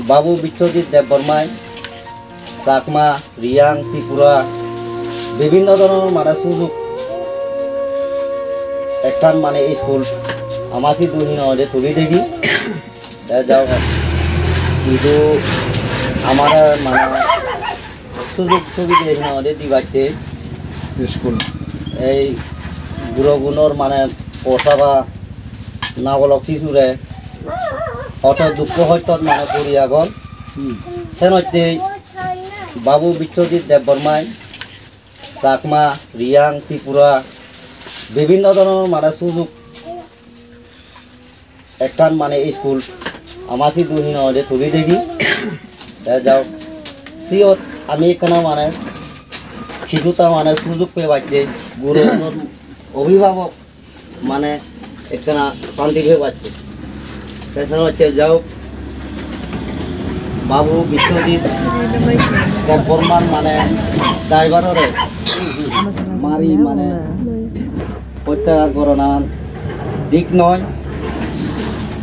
বাবু বিশ্বজিৎ দেববর্মায় চাকমা রিয়াং ত্রিপুরা বিভিন্ন ধরনের মানে সুযোগ একখান মানে স্কুল আমাসি দুহিন তুলি দেখি যাও কিন্তু আমার মানে সুযোগ সুবিধা দিবাইতে স্কুল এই গুণর মানে পঠাবা নাবলক শিশুরে অত দুঃখ হয়তো মানে করি আগন সেনতে বাবু বিশ্বজিৎ দেববর্মায় চাকমা রিয়াং ত্রিপুরা বিভিন্ন ধরনের মানে সুযোগ একখান মানে স্কুল আমাসি দুহিন তুলি দেখি যাও সিওত আমি এখানে মানে শিশুতা মানে সুযোগ পেয়ে পাচ্ছে গুরু অভিভাবক মানে এখানে শান্তি পেয়ে পাচ্ছে পেছনে হচ্ছে যাও বাবু বিশ্বজিৎ দেববর্মান মানে ড্রাইভারের মারি মানে প্রত্যাহার করোনার দিক নয়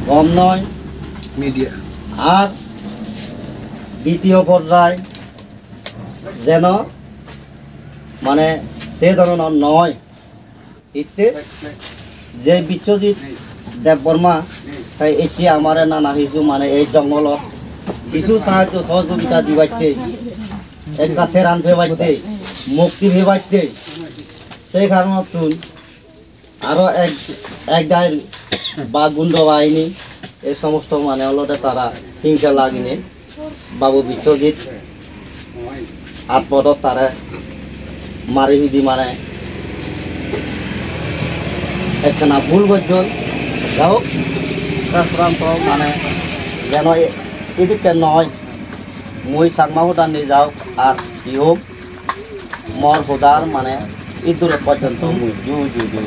কম নয় মিডিয়া আর দ্বিতীয় পর্যায় যেন মানে সে ধরনের নয় ইতে যে বিশ্বজিৎ দেববর্মা তাই এটি আমার নানা কিছু মানে এই জঙ্গলত কিছু সাহায্য সহযোগিতা দিবাইতে এক কাঠে রান ভেবাইতে মুক্তি ভেবাইতে সেই কারণত আরও এক গায়ের বা গুন্ড বাহিনী এই সমস্ত মানে হলতে তারা হিংসা লাগিনে বাবু বিশ্বজিৎ আত্মদত তারা মারি বিধি মানে একখানা ভুল বৈদ্যল যাও শাস্ত্রান্ত মানে যেন এদিকে নয় মই চাকমা হুদার নিয়ে যাও আর ইহোক মর হুদার মানে ইদূর পর্যন্ত মুই জু জু জু